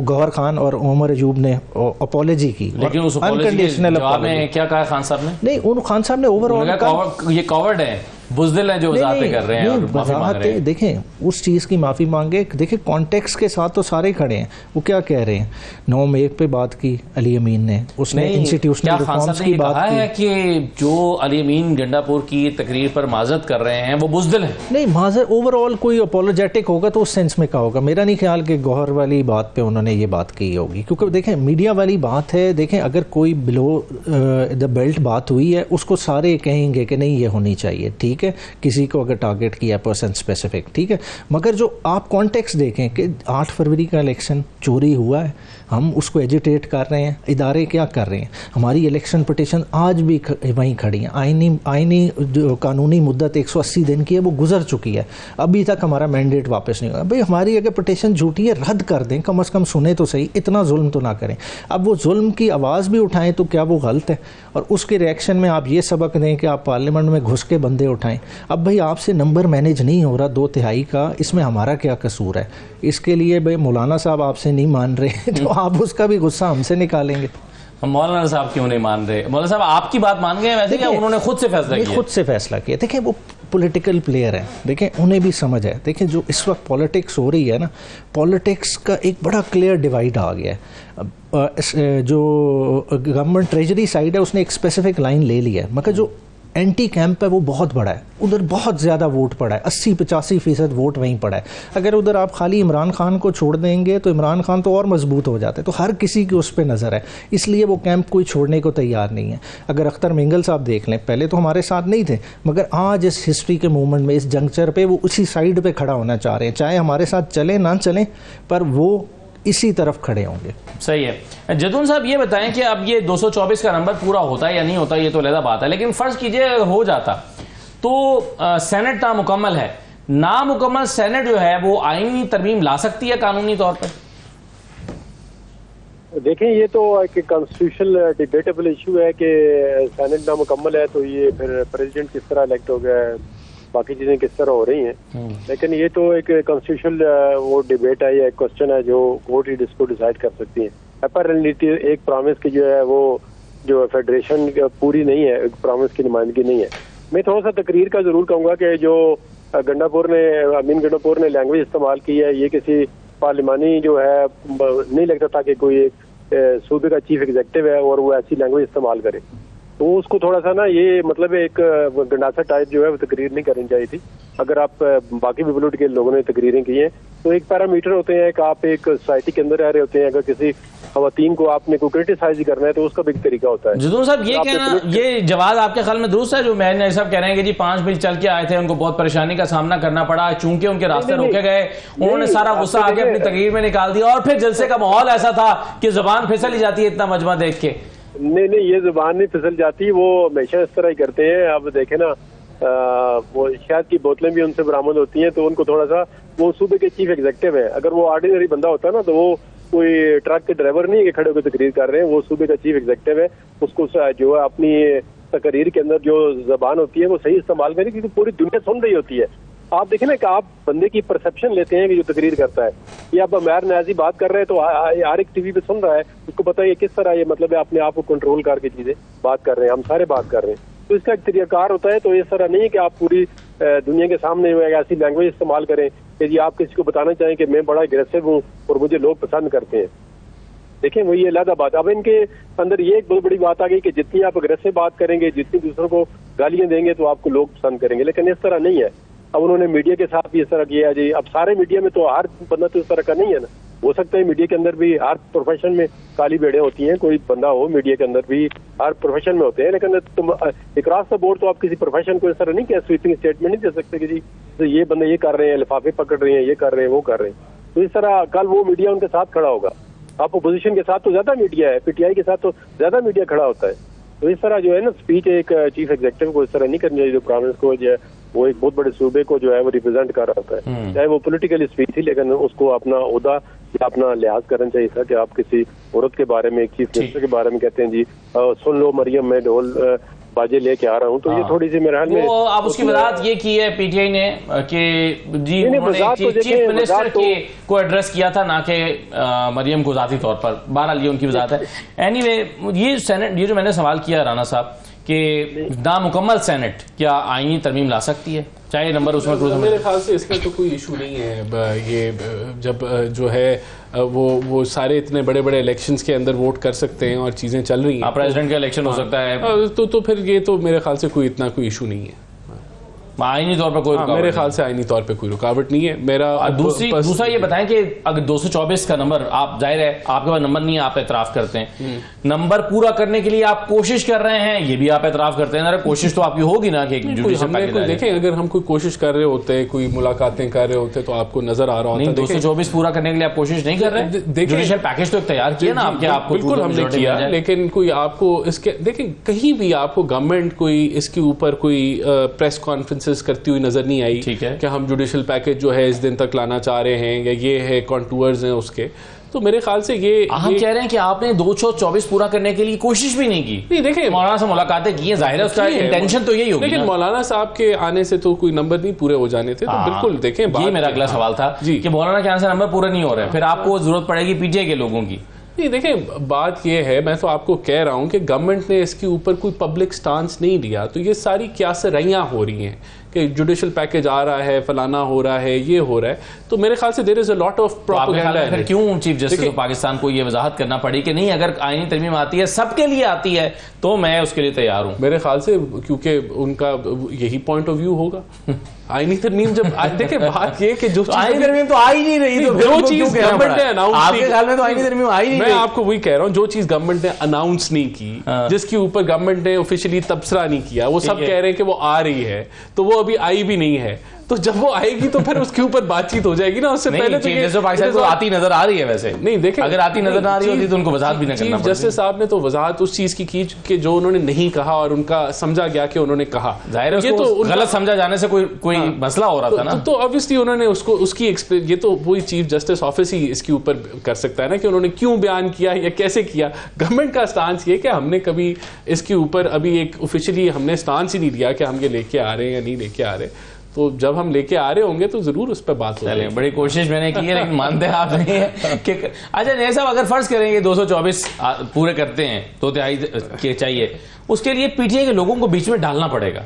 गौहर खान और उमर अयूब ने अपॉलॉजी की, लेकिन उस अनकंडीशनल जवाब में क्या कहा खान साहब ने? नहीं, उन खान साहब ने ओवरऑल ये कवर्ड है, बुज़दिल हैं जो वज़ाहतें कर रहे हैं और माफी मांग रहे हैं। देखें उस चीज़ की माफ़ी मांगे, देखें कॉन्टेक्स्ट के साथ तो सारे खड़े हैं। वो क्या कह रहे हैं, 9 पे बात की अली अमीन ने, उसने इंस्टीट्यूशनल रिफॉर्म्स की बात की है कि जो अली अमीन गंडापुर की तकरीर पर माजरत कर रहे हैं वो बुज़दिल है। नहीं, माजर ओवरऑल कोई अपोलोजेटिक होगा तो उस सेंस में कहा होगा। मेरा नहीं ख्याल कि गौहर वाली बात पे उन्होंने ये बात की होगी, क्योंकि देखें मीडिया वाली बात है। देखें अगर कोई बिलो द बेल्ट बात हुई है उसको सारे कहेंगे कि नहीं ये होनी चाहिए, ठीक है, किसी को अगर टारगेट किया पर्सन स्पेसिफिक, ठीक है, मगर जो आप कॉन्टेक्स्ट देखें कि 8 फरवरी का इलेक्शन चोरी हुआ है, हम उसको एजिटेट कर रहे हैं, इदारे क्या कर रहे हैं, हमारी इलेक्शन पिटीशन आज भी वहीं खड़ी है, आईनी जो कानूनी मुद्दत 180 दिन की है वो गुजर चुकी है, अभी तक हमारा मैंडेट वापस नहीं हुआ। भाई हमारी अगर पिटीशन झूठी है रद्द कर दें, कम से कम सुने तो सही, इतना जुल्म तो ना करें। अब वो जुल्म की आवाज़ भी उठाएं तो क्या वो गलत है? और उसके रिएक्शन में आप ये सबक दें कि आप पार्लियामेंट में घुस के बंदे उठाएं। अब भाई आपसे नंबर मैनेज नहीं हो रहा 2/3 का, इसमें हमारा क्या कसूर है? इसके लिए भाई मौलाना साहब आपसे नहीं मान रहे तो आप उसका भी गुस्सा हमसे निकालेंगे। मौलाना साहब क्यों नहीं मान रहे? मौलाना साहब आपकी बात मान गए वैसे, क्या उन्होंने खुद से फैसला किया? खुद से फैसला किया। देखें वो पॉलिटिकल प्लेयर हैं, देखें उन्हें भी समझ है। देखें जो इस वक्त पॉलिटिक्स हो रही है ना, पॉलिटिक्स का एक बड़ा क्लियर डिवाइड आ गया है। जो गवर्नमेंट ट्रेजरी साइड है उसने एक स्पेसिफिक लाइन ले लिया है, मगर जो एंटी कैंप है वो बहुत बड़ा है, उधर बहुत ज़्यादा वोट पड़ा है, 80-85% वोट वहीं पड़ा है। अगर उधर आप खाली इमरान खान को छोड़ देंगे तो इमरान खान तो और मजबूत हो जाते हैं, तो हर किसी की उस पर नज़र है, इसलिए वो कैंप कोई छोड़ने को तैयार नहीं है। अगर अख्तर मिंगल साहब देख लें, पहले तो हमारे साथ नहीं थे, मगर आज इस हिस्ट्री के मूवमेंट में, इस जंक्चर पे वो उसी साइड पे खड़ा होना चाह रहे हैं, चाहे हमारे साथ चलें ना चलें, पर वो इसी तरफ खड़े होंगे। सही है। जदून साहब ये बताएं कि अब ये 224 का नंबर पूरा होता है या नहीं होता, ये तो अलग बात है, लेकिन फर्ज कीजिए हो जाता तो सेनेट नामुकम्मल है, नामुकम्मल सेनेट जो है वो आईनी तरमीम ला सकती है कानूनी तौर पर? देखें ये तो एक कॉन्स्टिट्यूशनल डिबेटेबल इशू है कि सेनेट नामुकम्मल है तो ये फिर प्रेसिडेंट किस तरह इलेक्ट हो गया है, बाकी चीजें किस तरह हो रही हैं। लेकिन ये तो एक कॉन्स्टिट्यूशनल वो डिबेट है या एक क्वेश्चन है जो कोर्ट ही इसको डिसाइड कर सकती है। अपैरेंटली एक प्रॉमिस की जो है वो जो फेडरेशन पूरी नहीं है, एक प्रॉमिस की नुमाइंदगी नहीं है। मैं थोड़ा सा तकरीर का जरूर कहूँगा कि जो अमीन गंडापुर ने लैंग्वेज इस्तेमाल की है, ये किसी पार्लिमानी जो है नहीं लगता था कि कोई एक सूबे का चीफ एग्जीक्यूटिव है और वो ऐसी लैंग्वेज इस्तेमाल करे, तो उसको थोड़ा सा ना ये मतलब एक गंडासा टाइप जो है वो तकरीर नहीं करनी चाहिए थी। अगर आप बाकी भी बलूट के लोगों ने तकरीरें की हैं तो एक पैरामीटर होते हैं कि आप एक सोसाइटी के अंदर रह रहे होते हैं, अगर किसी खवातीन को आपने कोई क्रिटिसाइज करना है तो उसका भी एक तरीका होता है। जदून साहब ये कहना, ये जवाब आपके ख्याल में दुरुस्त है जो मैंने सब कह रहे हैं कि जी 5 मिनट चल के आए थे, उनको बहुत परेशानी का सामना करना पड़ा चूंकि उनके रास्ते रोके गए, उन्होंने सारा गुस्सा आके अपनी तकरीर में निकाल दिया और फिर जलसे का माहौल ऐसा था कि जुबान फिसल ही जाती है इतना मजमा देख के? नहीं, ये जुबान नहीं फिसल जाती, वो हमेशा इस तरह ही करते हैं। अब देखे ना वो शहद की बोतलें भी उनसे बरामद होती हैं, तो उनको थोड़ा सा, वो सूबे के चीफ एग्जीक्यूटिव है, अगर वो ऑर्डिनरी बंदा होता है ना तो वो कोई ट्रक के ड्राइवर नहीं है कि खड़े होकर तकरीर कर रहे हैं, वो सूबे का चीफ एग्जीक्यूटिव है, उसको जो है अपनी तकरीर के अंदर जो जबान होती है वो सही इस्तेमाल करें, क्योंकि पूरी दुनिया सुन रही होती है। आप देखें ना कि आप बंदे की परसेप्शन लेते हैं कि जो तकरीर करता है, या अब अमैर न्याजी बात कर रहे हैं तो हर एक टीवी पे सुन रहा है, उसको पता है किस तरह ये मतलब है अपने आप को कंट्रोल करके चीजें बात कर रहे हैं, हम सारे बात कर रहे हैं, तो इसका एक तरीकाकार होता है। तो इस तरह नहीं है कि आप पूरी दुनिया के सामने ऐसी लैंग्वेज इस्तेमाल करें कि जी आप किसी को बताना चाहें कि मैं बड़ा अग्रेसिव हूँ और मुझे लोग पसंद करते हैं। देखें वो ये अलग बात। अब इनके अंदर ये एक बहुत बड़ी बात आ गई कि जितनी आप अग्रेसिव बात करेंगे, जितनी दूसरों को गालियां देंगे तो आपको लोग पसंद करेंगे, लेकिन इस तरह नहीं है। अब उन्होंने मीडिया के साथ भी इस तरह किया है जी, अब सारे मीडिया में तो हर बंदा तो इस तरह का नहीं है ना, हो सकता है मीडिया के अंदर भी हर प्रोफेशन में काली भेड़ें होती हैं, कोई बंदा हो मीडिया के अंदर भी हर प्रोफेशन में होते हैं, लेकिन तुम अक्रॉस द बोर्ड तो आप किसी प्रोफेशन को इस तरह नहीं, क्या स्वीपिंग स्टेटमेंट नहीं दे सकते कि जी तो ये बंदे ये कर रहे हैं, लिफाफे पकड़ रहे हैं, ये कर रहे हैं, वो कर रहे हैं। तो इस तरह कल वो मीडिया उनके साथ खड़ा होगा। आप अपोजिशन के साथ तो ज्यादा मीडिया है, पीटीआई के साथ तो ज्यादा मीडिया खड़ा होता है। तो इस तरह जो है ना स्पीच एक चीफ एग्जीक्यूटिव को इस तरह नहीं करनी चाहिए, जो प्रोविंस को जो है वो एक बहुत बड़े सूबे को जो है वो रिप्रेजेंट कर रहा होता है, चाहे वो पॉलिटिकली स्पीच थी, लेकिन उसको अपना ओहदा या अपना लिहाज करना चाहिए था कि आप किसी औरत के बारे में, एक चीफ मिनिस्टर के बारे में कहते हैं जी सुन लो मरियम मैं ढोल बाजे लेके आ रहा हूँ। तो ये थोड़ी सी मेरे ख्याल में आप उसकी वजाहत ये की है पीटीआई ने कि जी उन्होंने चीफ मिनिस्टर को एड्रेस किया था, ना कि मरियम को जाती तौर पर। बहरहाल ये उनकी वजाहत है। एनीवे ये सेनेट, ये जो मैंने सवाल किया राना साहब कि नामुकम्मल सेनेट क्या आईनी तरमीम ला सकती है, चाहे नंबर उसमें मेरे ख्याल से इसमें तो कोई इशू नहीं है। ये जब जो है वो सारे इतने बड़े बड़े इलेक्शंस के अंदर वोट कर सकते हैं और चीजें चल रही हैं, प्रेसिडेंट का इलेक्शन हो सकता है, तो फिर ये तो मेरे ख्याल से कोई इतना कोई इशू नहीं है। आईनी तौर पर कोई मेरे ख्याल से आईनी तौर पे कोई रुकावट नहीं है। मेरा दूसरा ये बताएं कि अगर 224 का नंबर, आप जाहिर है आपके पास नंबर नहीं है, आप एतराफ करते हैं, नंबर पूरा करने के लिए आप कोशिश कर रहे हैं, ये भी आप एतराफ करते हैं, कोशिश तो आपकी होगी ना कि देखें अगर हम कोई कोशिश कर रहे होते हैं, कोई मुलाकातें कर रहे होते तो आपको नजर आ रहा होता। 224 पूरा करने के लिए आप कोशिश नहीं कर रहे, जुडिशियल पैकेज तो तैयार किया ना आपके, आपको बिल्कुल हमने किया, लेकिन कोई आपको इसके देखें कहीं भी आपको गवर्नमेंट कोई इसके ऊपर कोई प्रेस कॉन्फ्रेंसेस करती हुई नजर नहीं आई कि हम जुडिशियल पैकेज जो है इस दिन तक लाना चाह रहे हैं या ये है कॉन्टूर्स हैं उसके। तो मेरे ख्याल से ये हम कह रहे हैं कि आपने 224 पूरा करने के लिए कोशिश भी नहीं की। नहीं देखें मौलाना से मुलाकातें की हैं, जाहिर है उसका इंटेंशन तो यही होगी। लेकिन मौलाना साहब के आने से तो कोई नंबर नहीं पूरे हो जाने थे, तो बिल्कुल देखें ये मेरा अगला सवाल था कि मौलाना के आने से नंबर पूरे नहीं हो रहे, फिर आपको जरूरत पड़ेगी पीटीआई के लोगों की। नहीं देखें बात यह है, मैं तो आपको कह रहा हूं कि गवर्नमेंट ने इसके ऊपर कोई पब्लिक स्टांस नहीं लिया, तो ये सारी क्या सरैयां हो रही हैं कि जुडिशियल पैकेज आ रहा है, फलाना हो रहा है, ये हो रहा है, तो मेरे ख्याल से there is a lot of propaganda. फिर क्यों चीफ जस्टिस ऑफ पाकिस्तान को ये वजाहत करना पड़ी कि नहीं अगर आईनी तरमीम आती है, सबके लिए आती है, तो मैं उसके लिए तैयार हूं? मेरे ख्याल से क्योंकि उनका यही पॉइंट ऑफ व्यू होगा। आईनी तरमीम जब देखिए बात ये कि जो आईनी तरमीम तो आ ही नहीं रही, तो जो चीज गवर्नमेंट ने अनाउंस, आपके ख्याल में तो आईनी तरमीम आ ही नहीं, मैं आपको वही कह रहा हूं, जो चीज गवर्नमेंट ने अनाउंस नहीं की, जिसके ऊपर गवर्नमेंट ने ऑफिशियली तबसरा नहीं किया, वो सब कह रहे हैं कि वो आ रही है, तो वो अभी आई भी नहीं है। तो जब वो आएगी तो फिर उसके ऊपर बातचीत हो जाएगी ना, उससे पहले तो पाकिस्तान को आती नजर आ रही है। वैसे नहीं देखें, अगर आती नजर आ रही होती तो उनको वजाहत भी नहीं करना पड़ती। जस्टिस साहब ने तो वजाहत उस चीज की कि जो उन्होंने नहीं कहा और उनका समझा गया कि उन्होंने कहा, जाहिर है तो गलत समझा जाने से कोई मसला हो रहा था ना, तो ऑब्वियसली उन्होंने उसको उसकी ये तो वही चीफ जस्टिस ऑफिस ही इसके ऊपर कर सकता है ना कि उन्होंने क्यों बयान किया या कैसे किया। गवर्नमेंट का स्टांस ये कि हमने कभी इसके ऊपर अभी एक ऑफिशियली हमने स्टांस ही नहीं दिया कि हम ये लेके आ रहे हैं या नहीं लेके आ रहे, तो जब हम लेके आ रहे होंगे तो जरूर उस पर बात होगी। बड़ी कोशिश मैंने की है लेकिन मानते हैं आप नहीं है कि अच्छा नहीं साहब, अगर फर्ज करेंगे 224 पूरे करते हैं, 2/3 के चाहिए, उसके लिए पीटीआई के लोगों को बीच में डालना पड़ेगा,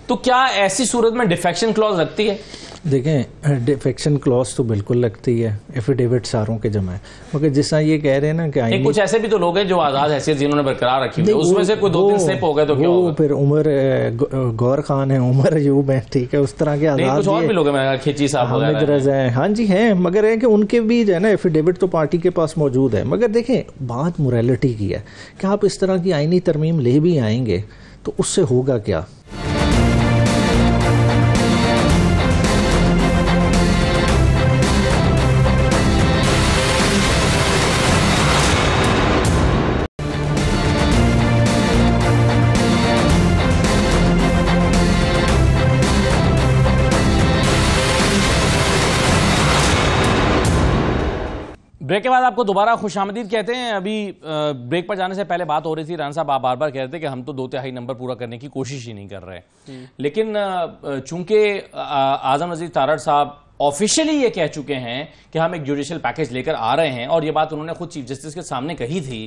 तो क्या ऐसी सूरत में डिफेक्शन क्लॉज लगती है? देखें डिफेक्शन क्लॉज तो बिल्कुल लगती है, एफिडेविट सारों के जमा है, मगर जिस तरह ये कह रहे हैं ना कि कुछ ऐसे भी तो लोग हैं जो आज़ाद हैसियत जिन्होंने बरकरार रखी है, उसमें से कोई 2-3 स्लिप हो गए तो क्या होगा? फिर उमर गौर खान है, उमर अयूब है, ठीक है, उस तरह के आज़ाद कुछ और भी लोग हैं, खिची साहब हामिद रज़ा है, हाँ जी हैं, मगर है कि उनके भी जो है ना एफिडेविट तो पार्टी के पास मौजूद है। मगर देखें बात मोरालिटी की है कि आप इस तरह की आईनी तरमीम ले भी आएंगे तो उससे होगा क्या? ब्रेक के बाद आपको दोबारा खुशामदीद कहते हैं। अभी ब्रेक पर जाने से पहले बात हो रही थी, राना साहब आप बार बार कह रहे थे कि हम तो 2/3 नंबर पूरा करने की कोशिश ही नहीं कर रहे, लेकिन चूंकि आजम नज़ीर तारड़ साहब ऑफिशियली ये कह चुके हैं कि हम एक जुडिशियल पैकेज लेकर आ रहे हैं और ये बात उन्होंने खुद चीफ जस्टिस के सामने कही थी,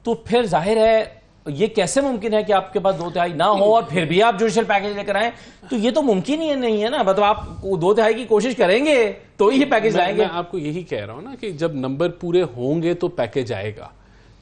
तो फिर जाहिर है ये कैसे मुमकिन है कि आपके पास 2/3 ना हो और फिर भी आप जुडिशियल पैकेज लेकर आए? तो ये तो मुमकिन ही नहीं है ना, मतलब आप 2/3 की कोशिश करेंगे तो ये पैकेज लाएंगे। मैं आपको यही कह रहा हूं ना कि जब नंबर पूरे होंगे तो पैकेज आएगा,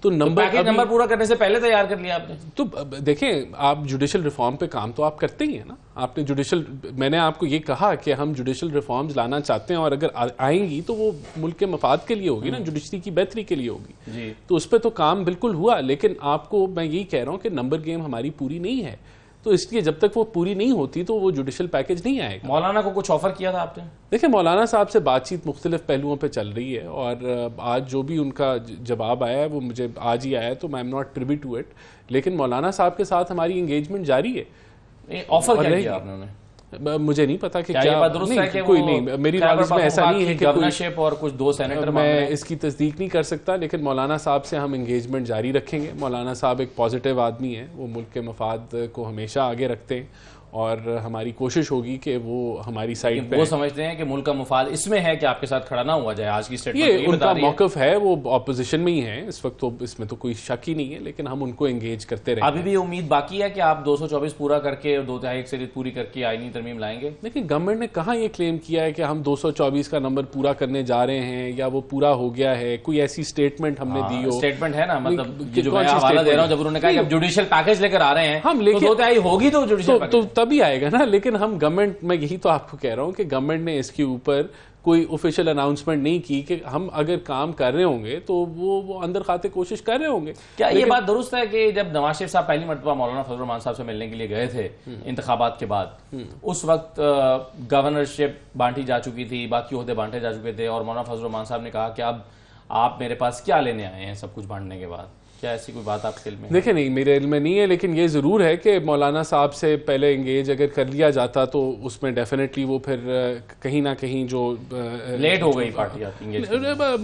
तो नंबर पूरा करने से पहले तैयार कर लिया आपने? तो देखें, आप जुडिशल रिफॉर्म पे काम तो आप करते ही है ना। आपने जुडिशल, मैंने आपको ये कहा कि हम जुडिशल रिफॉर्म्स लाना चाहते हैं और अगर आएंगी तो वो मुल्क के मफाद के लिए होगी ना, जुडिशरी की बेहतरी के लिए होगी जी। तो उस पर तो काम बिल्कुल हुआ, लेकिन आपको मैं यही कह रहा हूँ कि नंबर गेम हमारी पूरी नहीं है, तो इसलिए जब तक वो पूरी नहीं होती तो वो जुडिशल पैकेज नहीं आएगा। मौलाना को कुछ ऑफर किया था आपने? देखिए, मौलाना साहब से बातचीत मुख्तलिफ पहलुओं पे चल रही है और आज जो भी उनका जवाब आया है वो मुझे आज ही आया है, तो I am not privy to it, लेकिन मौलाना साहब के साथ हमारी एंगेजमेंट जारी है। ऑफर क्या किया आपने उन्हें? मुझे नहीं पता कि क्या ये बात दुरुस्त है कि कोई नहीं, मेरी नॉलेज में ऐसा नहीं है कि गवर्नरशिप और कुछ 2 सेनेटर, मैं इसकी तस्दीक नहीं कर सकता, लेकिन मौलाना साहब से हम एंगेजमेंट जारी रखेंगे। मौलाना साहब एक पॉजिटिव आदमी है, वो मुल्क के मफाद को हमेशा आगे रखते हैं और हमारी कोशिश होगी कि वो हमारी साइड पे, वो समझते हैं कि मुल्क का मुफाद इसमें है कि आपके साथ खड़ा ना हुआ जाए। आज की स्टेटमेंट ये उनका मौक़िफ़ है, वो ऑपोजिशन में ही है इस वक्त, तो इसमें तो कोई शक ही नहीं है, लेकिन हम उनको एंगेज करते रहेंगे। अभी भी उम्मीद बाकी है कि आप 224 पूरा करके और 2/3 अक्सरियत पूरी करके आईनी तरमीम लाएंगे? लेकिन गवर्नमेंट ने कहाँ ये क्लेम किया है कि हम 224 का नंबर पूरा करने जा रहे हैं या वो पूरा हो गया है, कोई ऐसी स्टेटमेंट हमने दी हो? स्टेटमेंट है ना, मतलब जो मैं हवाला दे रहा हूँ, जब उन्होंने कहा कि अब जुडिशियल पैकेज लेकर आ रहे हैं हम, लेकिन 2/3 होगी तो जुडिशियल पैकेज तो तभी आएगा ना। लेकिन हम गवर्नमेंट, मैं यही तो आपको कह रहा हूं कि गवर्नमेंट ने इसके ऊपर कोई ऑफिशियल अनाउंसमेंट नहीं की कि हम अगर काम कर रहे होंगे तो वो अंदर खाते कोशिश कर रहे होंगे। क्या ये बात दुरुस्त है कि जब नवाज शरीफ साहब पहली मरतबा मौलाना फजल रहमान साहब से मिलने के लिए गए थे इंतखाबात के बाद, उस वक्त गवर्नरशिप बांटी जा चुकी थी, बाकी ओहदे बांटे जा चुके थे, और मौलाना फजल रहमान साहब ने कहा कि अब आप मेरे पास क्या लेने आए हैं सब कुछ बांटने के बाद? क्या ऐसी कोई बात आपके इल्म में? देखिए, नहीं, मेरे इल्म में नहीं है, लेकिन ये ज़रूर है कि मौलाना साहब से पहले एंगेज अगर कर लिया जाता तो उसमें डेफिनेटली वो फिर कहीं ना कहीं जो लेट हो गई पार्टी,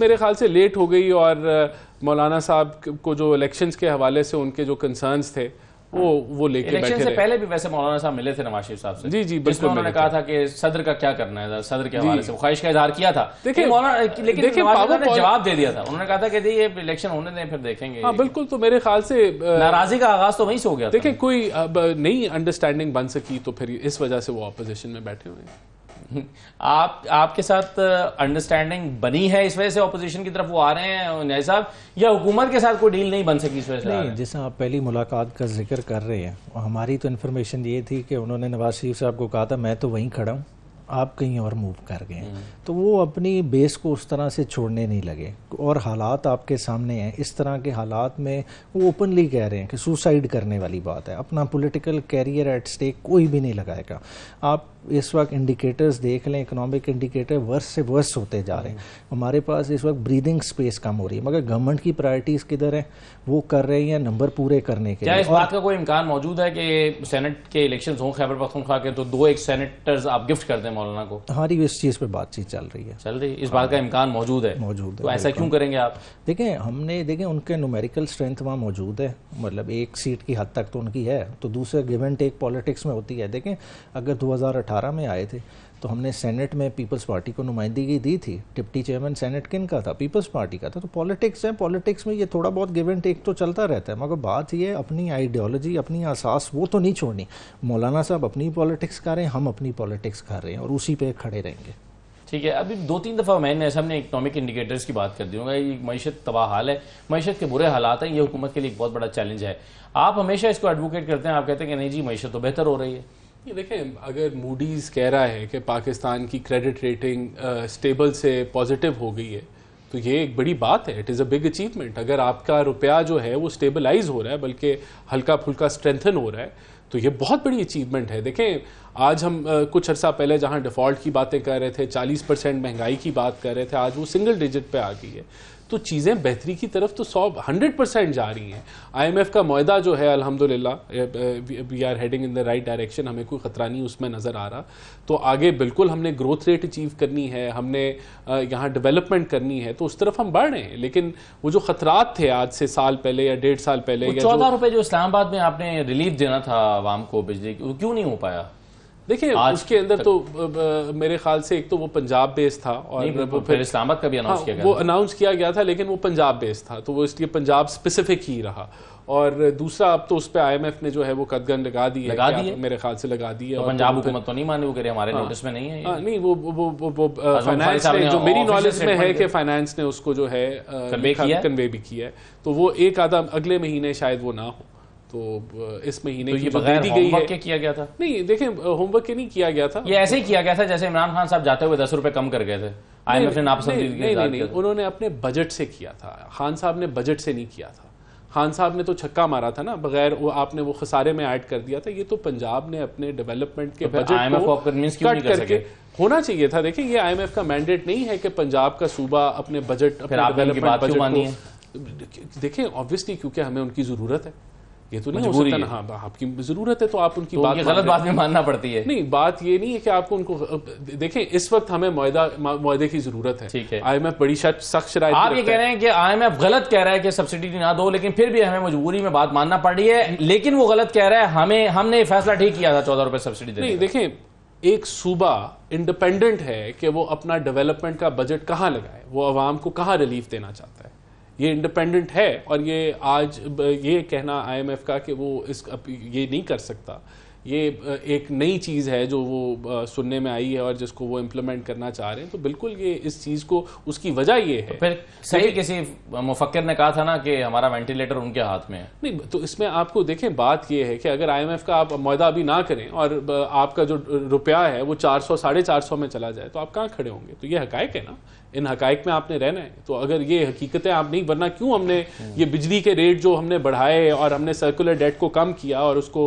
मेरे ख्याल से लेट हो गई, और मौलाना साहब को जो इलेक्शंस के हवाले से उनके जो कंसर्न्स थे वो लेके बैठे से पहले भी वैसे मौलाना साहब मिले थे नवाज शरीफ साहब से। जी, बिल्कुल। उन्होंने कहा था कि सदर का क्या करना है, सदर के हवाले से ख्वाहिश का इजहार किया था। लेकिन नवाज शरीफ ने जवाब दे दिया था, उन्होंने कहा था कि ये इलेक्शन होने दें, फिर देखेंगे। हाँ, बिल्कुल। तो मेरे ख्याल से नाराजगी का आगाज तो वहीं से हो गया। देखिए, कोई नई अंडरस्टैंडिंग बन सकी तो फिर इस वजह से वो अपोजिशन में बैठे हुए हैं। आपके साथ अंडरस्टैंडिंग बनी है, इस वजह से ऑपोजिशन की तरफ वो आ रहे हैं न्याय साहब, या हुकूमत के साथ कोई डील नहीं बन सकी इस वजह से? नहीं, जैसे आप पहली मुलाकात का जिक्र कर रहे हैं, हमारी तो इन्फॉर्मेशन ये थी कि उन्होंने नवाज शरीफ साहब को कहा था मैं तो वहीं खड़ा हूँ, आप कहीं और मूव कर गए, तो वो अपनी बेस को उस तरह से छोड़ने नहीं लगे, और हालात आपके सामने हैं। इस तरह के हालात में वो ओपनली कह रहे हैं कि सुसाइड करने वाली बात है, अपना पॉलिटिकल कैरियर एट स्टेक कोई भी नहीं लगाएगा। आप इस वक्त इंडिकेटर्स देख लें, इकोनॉमिक इंडिकेटर वर्स से वर्स होते जा रहे हैं। हमारे पास इस वक्त ब्रीदिंग स्पेस कम हो रही है, मगर गवर्नमेंट की प्रायोरिटीज़ किधर है? वो कर रही हैं नंबर पूरे करने के लिए। क्या इस बात का कोई इम्कान मौजूद है कि सेनेट के इलेक्शन हों खैबर पख्तूनख्वा के, तो 2 सेनेटर्स आप गिफ्ट कर दें मौलाना को? हमारी इस चीज़ पे बातचीत चल रही है, इस बात का इम्कान मौजूद है? तो ऐसा क्यों करेंगे आप? देखें उनके न्यूमेरिकल स्ट्रेंथ वहाँ मौजूद है, मतलब 1 सीट की हद तक तो उनकी है, तो दूसरा गिव एंड टेक पॉलिटिक्स में होती है। देखें, अगर 2018 में आए थे तो हमने सेनेट में पीपल्स पार्टी को नुमाइंदगी दी थी, डिप्टी चेयरमैन सेनेट किन का था? पीपल्स पार्टी का था। तो पॉलिटिक्स है, पॉलिटिक्स में ये थोड़ा बहुत गिव एंड टेक तो चलता रहता है, मगर बात ये अपनी आइडियोलॉजी, अपनी असास वो तो नहीं छोड़नी। मौलाना साहब अपनी पॉलिटिक्स कर रहे हैं, हम अपनी पॉलिटिक्स कर रहे हैं, और उसी पे खड़े रहेंगे। ठीक है। अभी 2-3 दफ़ा मैंने सामने इकोनॉमिक इंडिकेटर्स की बात कर दी हूँ, ये मईशत तबाह हाल है, मईशत के बुरे हालात हैं, ये हुकूमत के लिए एक बहुत बड़ा चैलेंज है। आप हमेशा इसको एडवोकेट करते हैं, आप कहते हैं कि नहीं जी मईशत तो बेहतर हो रही है। ये देखें, अगर मूडीज़ कह रहा है कि पाकिस्तान की क्रेडिट रेटिंग स्टेबल से पॉजिटिव हो गई है, तो ये एक बड़ी बात है, it is a big achievement. अगर आपका रुपया जो है वो स्टेबलाइज हो रहा है, बल्कि हल्का फुल्का स्ट्रेंथन हो रहा है, तो ये बहुत बड़ी अचीवमेंट है। देखें, आज हम कुछ अर्सा पहले जहां डिफ़ॉल्ट की बातें कर रहे थे, 40% महंगाई की बात कर रहे थे, आज वो सिंगल डिजिट पे आ गई है। तो चीज़ें बेहतरी की तरफ तो 100% जा रही हैं। IMF का मुआहदा जो है अल्हम्दुलिल्लाह we are heading in the right direction, हमें कोई ख़तरा नहीं उसमें नज़र आ रहा। तो आगे बिल्कुल हमने ग्रोथ रेट अचीव करनी है, हमने यहाँ डेवलपमेंट करनी है, तो उस तरफ हम बढ़ रहे हैं। लेकिन वो जो खतरात थे आज से साल पहले या 1.5 साल पहले, 14 रुपये जो इस्लामाबाद में आपने रिलीफ देना था आवाम को बिजली, वो क्यों नहीं हो पाया? देखिए उसके अंदर तो मेरे ख्याल से एक तो वो पंजाब बेस्ड था और वो फिर इस्लामाबाद का भी अनाउंस किया गया, वो अनाउंस किया गया था, लेकिन वो पंजाब बेस्ड था, तो वो इसलिए पंजाब स्पेसिफिक ही रहा। और दूसरा, अब तो उस पर IMF ने जो है वो कदगन लगा दी है, मेरे ख्याल से लगा दी है। तो पंजाब हुकूमत तो नहीं माने, वो कह रहे हमारे नोटिस में नहीं है। नहीं, वो फाइनेंस ने, जो मेरी नॉलेज में है कि फाइनेंस ने उसको जो है कन्वे भी किया है, तो वो एक आधा अगले महीने शायद वो ना हो, तो इस महीने की जो दे दी गई है। किया गया था? नहीं, देखें, होमवर्क के नहीं किया गया था, ये ऐसे ही किया गया था जैसे इमरान खान साहब जाते हुए 10 रुपए कम कर गए थे, IMF ने नापसंदीदगी। नहीं, उन्होंने अपने बजट से किया था, खान साहब ने बजट से नहीं किया था। खान साहब ने तो छक्का मारा था ना, बगैर वो आपने वो खसारे में ऐड कर दिया था। ये तो पंजाब ने अपने डेवलपमेंट के बजट को कट करके होना चाहिए था। देखिए, ये IMF का मैंडेट नहीं है कि पंजाब का सूबा अपने बजट, अपने डेवलपमेंट बजट को, देखें ऑब्वियसली क्योंकि हमें उनकी जरूरत है, ये तो नहीं हो सकता ना। हाँ, आपकी जरूरत है तो आप उनकी बात, गलत बात में मानना पड़ती है। नहीं, बात ये नहीं है कि आपको उनको, देखें इस वक्त हमें मुआहदे की जरूरत है। ठीक है, IMF बड़ी सख्त शराइत, आप ये कह रहे हैं कि IMF गलत कह रहा है कि सब्सिडी ना दो, लेकिन फिर भी हमें मजबूरी में बात मानना पड़ रही है। लेकिन वो गलत कह रहा है, हमने फैसला ठीक किया था 14 रुपए सब्सिडी देने। नहीं, देखें, एक सूबा इंडिपेंडेंट है कि वो अपना डेवलपमेंट का बजट कहाँ लगाए, वो अवाम को कहाँ रिलीफ देना चाहता है, ये इंडिपेंडेंट है। और ये आज ये कहना IMF का कि वो ये नहीं कर सकता, ये एक नई चीज़ है जो वो सुनने में आई है और जिसको वो इम्प्लीमेंट करना चाह रहे हैं। तो बिल्कुल ये इस चीज़ को, उसकी वजह ये है। फिर सही किसी मुफक्किर ने कहा था ना कि हमारा वेंटिलेटर उनके हाथ में है। नहीं, तो इसमें आपको देखें, बात ये है कि अगर IMF का आप मुआहदा अभी ना करें और आपका जो रुपया है वो 400 450 में चला जाए, तो आप कहाँ खड़े होंगे? तो ये हकायक है ना, इन हकायक में आपने रहना है। तो अगर ये हकीकतें आप नहीं, वरना क्यों हमने ये बिजली के रेट जो हमने बढ़ाए और हमने सर्कुलर डेट को कम किया और उसको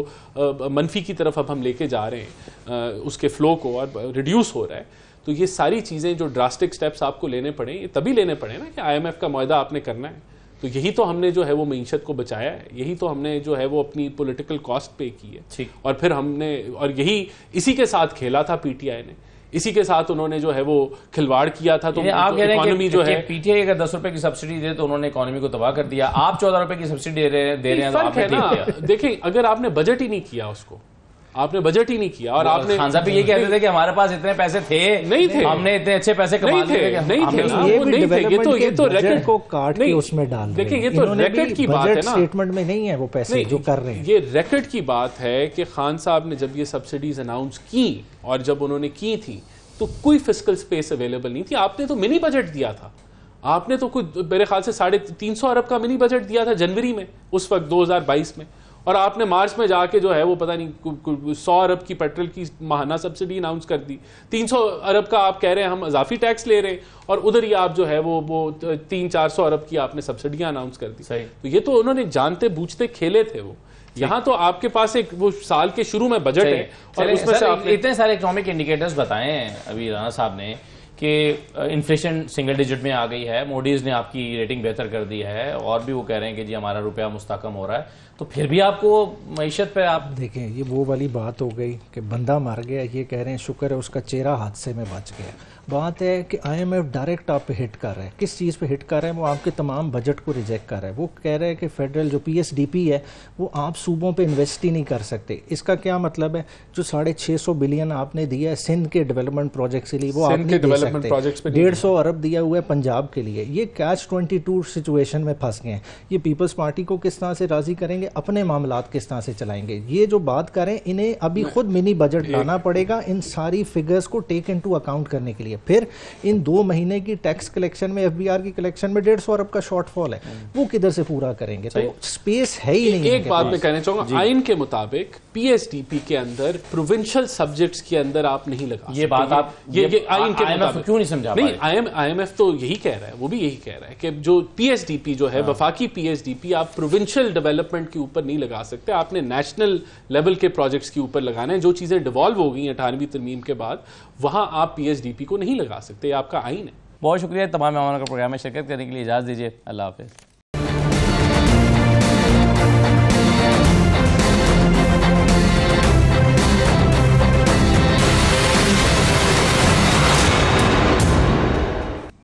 मनफी की तरफ अब हम लेके जा रहे हैं, उसके फ्लो को, और रिड्यूस हो रहा है। तो ये सारी चीज़ें जो ड्रास्टिक स्टेप्स आपको लेने पड़े, ये तभी लेने पड़े ना कि IMF का मुआहदा आपने करना है। तो यही तो हमने जो है वो मईशत को बचाया है, यही तो हमने जो है वो अपनी पॉलिटिकल कॉस्ट पे की है। और फिर हमने, और यही इसी के साथ खेला था PTI ने, इसी के साथ उन्होंने जो है वो खिलवाड़ किया था। तो आप कह रहे हैं कि जो है PTI अगर 10 रुपए की सब्सिडी दे तो उन्होंने इकोनॉमी को तबाह कर दिया, आप 14 रुपए की सब्सिडी दे रहे हैं तो आपने ठीक किया। देखें, अगर आपने बजट ही नहीं किया, उसको आपने बजट ही नहीं किया, और आपने, खान साहब भी ये कहते थे कि हमारे पास इतने पैसे थे नहीं थे, हमने इतने अच्छे पैसे कमा लिए थे, नहीं थे, ये तो रैकेट को काट के उसमें डाल, देखिए ये तो रैकेट की बात है ना, स्टेटमेंट में नहीं है वो पैसे जो कर रहे हैं। ये रैकेट की बात है कि खान साहब ने जब ये सब्सिडीज अनाउंस की, और जब उन्होंने की थी तो कोई फिस्कल स्पेस अवेलेबल नहीं थी। आपने तो मिनी बजट दिया था, आपने तो कुछ मेरे ख्याल से 350 अरब का मिनी बजट दिया था जनवरी में, उस वक्त 2022 में, और आपने मार्च में जाके जो है वो पता नहीं 100 अरब की पेट्रोल की माहाना सब्सिडी अनाउंस कर दी। 300 अरब का आप कह रहे हैं हम इजाफी टैक्स ले रहे हैं, और उधर ही आप जो है वो 300-400 अरब की आपने सब्सिडियां अनाउंस कर दी। तो ये तो उन्होंने जानते बूझते खेले थे वो। यहाँ तो आपके पास एक वो साल के शुरू में बजट है, और उसमें से आपने इतने सारे इकोनॉमिक इंडिकेटर्स बताए अभी राणा साहब ने कि इन्फ्लेशन सिंगल डिजिट में आ गई है, मोडीज ने आपकी रेटिंग बेहतर कर दी है, और भी वो कह रहे हैं कि जी हमारा रुपया मुस्तकम हो रहा है, तो फिर भी आपको मईशत पे आप देखें, ये वो वाली बात हो गई कि बंदा मर गया, ये कह रहे हैं शुक्र है उसका चेहरा हादसे में बच गया। बात है कि IMF डायरेक्ट आप पे हिट कर रहा है। किस चीज़ पे हिट कर रहा है? वो आपके तमाम बजट को रिजेक्ट कर रहा है। वो कह रहा है कि फेडरल जो PSDP है वो आप सूबों पे इन्वेस्ट ही नहीं कर सकते। इसका क्या मतलब है? जो 650 बिलियन आपने दिया है सिंध के डेवलपमेंट प्रोजेक्ट के लिए, वो आप नहीं दे सकते। 150 अरब दिया हुआ है पंजाब के लिए। ये catch-22 सिचुएशन में फंस गए हैं। ये पीपल्स पार्टी को किस तरह से राजी करेंगे, अपने मामलात किस तरह से चलाएंगे? ये जो बात करें, इन्हें अभी खुद मिनी बजट लाना पड़ेगा इन सारी फिगर्स को टेक इनटू अकाउंट करने के लिए। फिर इन 2 महीने की टैक्स कलेक्शन में, FBR की कलेक्शन में 150 अरब का शॉर्टफॉल है, वो किधर से पूरा करेंगे? तो स्पेस है ही नहीं। एक बात मैं कहना चाहूंगा, आइन के मुताबिक PSDP के अंदर प्रोविंशियल सब्जेक्ट्स के अंदर आप नहीं लगा। ये बात आप ये आइन के मुताबिक क्यों नहीं समझा? नहीं, IMF तो यही कह रहा है, वो भी यही कह रहा है कि जो PSDP जो है, वफाकी PSDP, आप प्रोविंशियल डेवलपमेंट के ऊपर नहीं लगा सकते, आपने नेशनल लेवल के प्रोजेक्ट्स के ऊपर लगाना है। जो चीजें डिवॉल्व हो गई 18वीं तरमीम के बाद, वहां आप PSDP को नहीं लगा सकते, ये आपका आइन है। बहुत शुक्रिया तमाम मेहमानों का प्रोग्राम में शिरकत करने के लिए। इजाज़त दीजिए, अल्लाह हाफिज़।